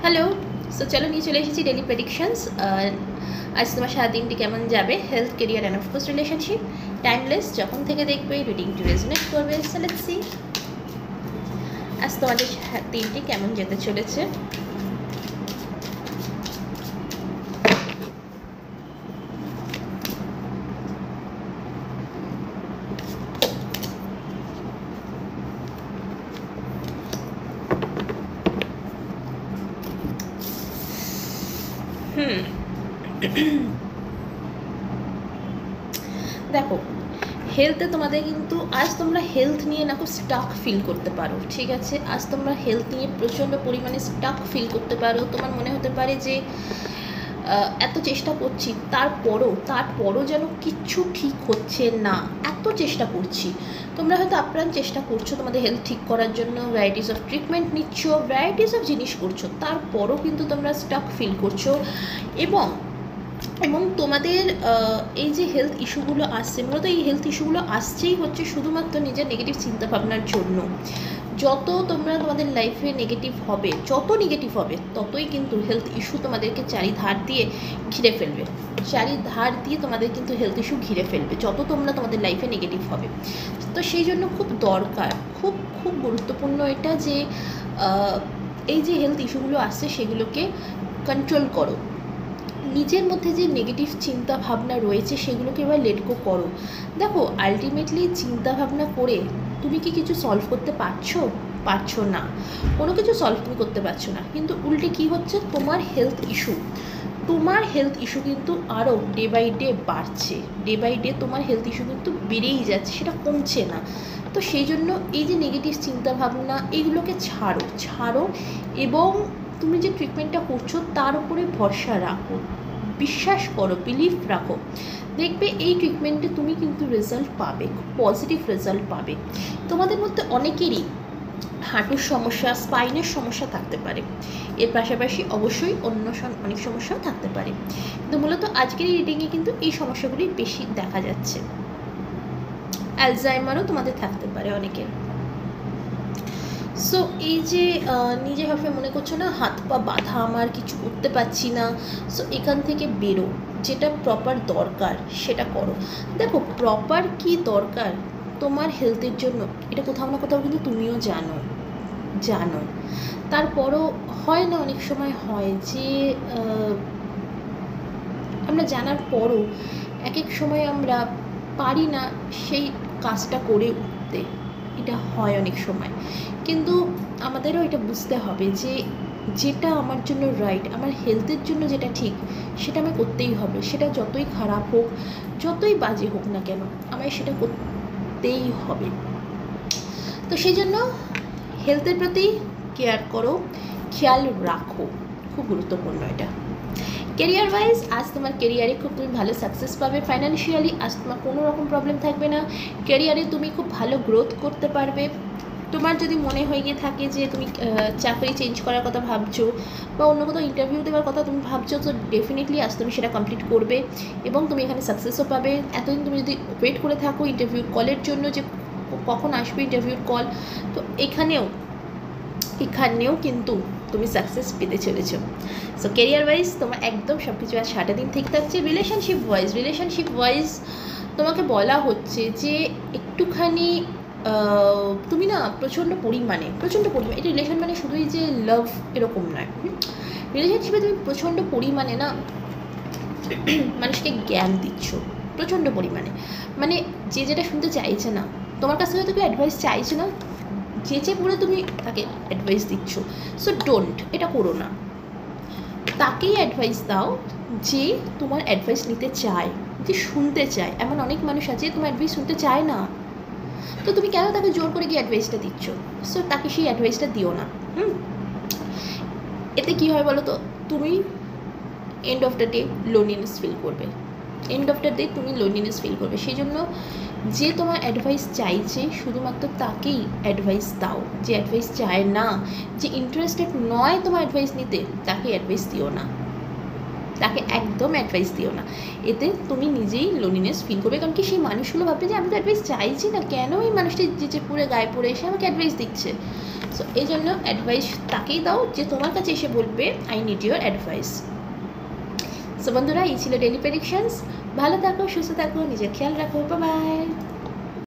Hello. So চলো নিয়ে চলে এসেছি ডেলি প্রেডিকশনস। আজ তোমার সারাদিনটি কেমন যাবে, health, career and of course relationship. Timeless, যখন থেকে দেখবে রিডিংটি রেজোনেট করবে। সো লেটস সি আজ তোমাদের দিনটি কেমন যেতে চলেছে। দেখো, হেলথে তোমাদের কিন্তু আজ তোমরা হেলথ নিয়ে না খুব স্টাক ফিল করতে পারো, ঠিক আছে? আজ তোমরা হেলথ নিয়ে প্রচণ্ড পরিমাণে স্টাক ফিল করতে পারো। তোমার মনে হতে পারে যে এত চেষ্টা করছি, তারপরও যেন কিচ্ছু ঠিক হচ্ছে না। এত চেষ্টা করছি, তোমরা হয়তো আপ্রাণ চেষ্টা করছো তোমাদের হেলথ ঠিক করার জন্য, ভ্যারাইটিস অফ ট্রিটমেন্ট নিচ্ছ, ভ্যারাইটিস অফ জিনিস করছো, তারপরও কিন্তু তোমরা স্টাক ফিল করছো। এবং তোমাদের এই যে হেলথ ইস্যুগুলো আসছে, মূলত এই হেলথ ইস্যুগুলো আসছেই হচ্ছে শুধুমাত্র নিজের নেগেটিভ চিন্তাভাবনার জন্য। যত তোমরা তোমাদের লাইফে নেগেটিভ হবে, যত নেগেটিভ হবে, ততই কিন্তু হেলথ ইস্যু তোমাদেরকে চারিধার দিয়ে ঘিরে ফেলবে। চারিধার দিয়ে তোমাদের কিন্তু হেলথ ইস্যু ঘিরে ফেলবে যত তোমরা তোমাদের লাইফে নেগেটিভ হবে। তো সেই জন্য খুব দরকার, খুব খুব গুরুত্বপূর্ণ এটা যে এই যে হেলথ ইস্যুগুলো আসছে সেগুলোকে কন্ট্রোল করো। নিজের মধ্যে যে নেগেটিভ চিন্তা ভাবনা রয়েছে সেগুলোকে এবার লেট গো করো। দেখো, আলটিমেটলি চিন্তা ভাবনা করে তুমি কি কিছু সলভ করতে পারছো না। কোনো কিছু সলভ তুমি করতে পারছো না, কিন্তু উল্টে কি হচ্ছে, তোমার হেলথ ইস্যু কিন্তু আরও ডে বাই ডে বাড়ছে। ডে বাই ডে তোমার হেলথ ইস্যু কিন্তু বেড়েই যাচ্ছে, সেটা কমছে না। তো সেই জন্য এই যে নেগেটিভ চিন্তাভাবনা, এইগুলোকে ছাড়ো এবং তুমি যে ট্রিটমেন্টটা করছো তার উপরে ভরসা রাখো, বিশ্বাস করো, বিলিভ রাখো। দেখবে এই ট্রিটমেন্টে তুমি কিন্তু রেজাল্ট পাবে, খুব পজিটিভ রেজাল্ট পাবে। তোমাদের মধ্যে অনেকেরই হাঁটুর সমস্যা, স্পাইনের সমস্যা থাকতে পারে, এর পাশাপাশি অবশ্যই অন্য অনেক সমস্যাও থাকতে পারে, কিন্তু মূলত আজকের এই রিডিংয়ে কিন্তু এই সমস্যাগুলি বেশি দেখা যাচ্ছে। অ্যালজাইমারও তোমাদের থাকতে পারে অনেকের। সো এই যে নিজে সবসময় মনে করছো না হাত পা বাঁধা, আমার কিছু করতে পারছি না, সো এখান থেকে বেরো, যেটা প্রপার দরকার সেটা করো। দেখো, প্রপার কি দরকার তোমার হেলথের জন্য এটা কোথাও না কোথাও কিন্তু তুমিও জানো। তারপরও হয় না, অনেক সময় হয় যে আমরা জানার পরও এক সময় আমরা পারি না সেই কাজটা করে উঠতে, এটা হয় অনেক সময়। কিন্তু আমাদেরও এটা বুঝতে হবে যে যেটা আমার জন্য রাইট, আমার হেলথের জন্য যেটা ঠিক, সেটা আমায় করতেই হবে। সেটা যতই খারাপ হোক, যতই বাজে হোক না কেন, আমায় সেটা করতেই হবে। তো সেই জন্য হেলথের প্রতি কেয়ার করো, খেয়াল রাখো, খুব গুরুত্বপূর্ণ এটা। কেরিয়ার ওয়াইজ আজ তোমার কেরিয়ারে খুব তুমি ভালো সাকসেস পাবে। ফাইন্যান্সিয়ালি আজ তোমার কোনো রকম প্রবলেম থাকবে না। কেরিয়ারে তুমি খুব ভালো গ্রোথ করতে পারবে। তোমার যদি মনে হয়ে গিয়ে থাকে যে তুমি চাকরি চেঞ্জ করার কথা ভাবছো বা অন্য কোথাও ইন্টারভিউ দেওয়ার কথা তুমি ভাবছো, তো ডেফিনেটলি আজ তুমি সেটা কমপ্লিট করবে এবং তুমি এখানে সাকসেসও পাবে। এতদিন তুমি যদি ওয়েট করে থাকো ইন্টারভিউ কলের জন্য যে কখন আসবে ইন্টারভিউর কল, তো এখানেও কিন্তু তুমি সাকসেস পেতে চলেছো। সো কেরিয়ার ওয়াইজ তোমার একদম সব কিছু আর সারাটা দিন ঠিক থাকছে। রিলেশনশিপ ওয়াইজ তোমাকে বলা হচ্ছে যে একটুখানি তুমি না প্রচণ্ড পরিমাণে এটা রিলেশন মানে শুধুই যে লাভ এরকম নয়, রিলেশনশিপে তুমি প্রচণ্ড পরিমাণে না মানুষকে জ্ঞান দিচ্ছ, প্রচণ্ড পরিমাণে। মানে যে যেটা শুনতে চাইছে না, তোমার কাছ থেকে কেউ অ্যাডভাইস চাইছে না, যে পড়ে তুমি তাকে অ্যাডভাইস দিচ্ছ। সো ডোন্ট, এটা করো না। তাকেই অ্যাডভাইস দাও যে তোমার অ্যাডভাইস নিতে চায়, যে শুনতে চায়। এমন অনেক মানুষ আছে তোমার অ্যাডভাইস শুনতে চায় না, তো তুমি কেন তাকে জোর করে গিয়ে অ্যাডভাইসটা দিচ্ছ? সো তাকে সেই অ্যাডভাইসটা দিও না। এতে কী হয় বলো তো, তুমি end of the day loneliness feel করবে। সেই জন্য যে তোমার অ্যাডভাইস চাইছে শুধুমাত্র তাকেই অ্যাডভাইস দাও। যে অ্যাডভাইস চায় না, যে ইন্টারেস্টেড নয় তোমার অ্যাডভাইস নিতে, তাকে অ্যাডভাইস দিও না, তাকে একদম অ্যাডভাইস দিও না। এতে তুমি নিজেই লোনলিনেস ফিল করবে। কারণ কি, সেই মানুষগুলো ভাববে যে আমি তো অ্যাডভাইস চাইছি না, কেন এই মানুষটি যে পুরো গায়ে পড়ে এসে আমাকে অ্যাডভাইস দিচ্ছে। সো এই জন্য অ্যাডভাইস তাকেই দাও যে তোমার কাছে এসে বলবে I need your advice. So বন্ধুরা, এই ছিল ডেলি প্রেডিকশনস। ভালো থাকো, সুস্থ থাকো, নিজের খেয়াল রাখো, বাই বাই।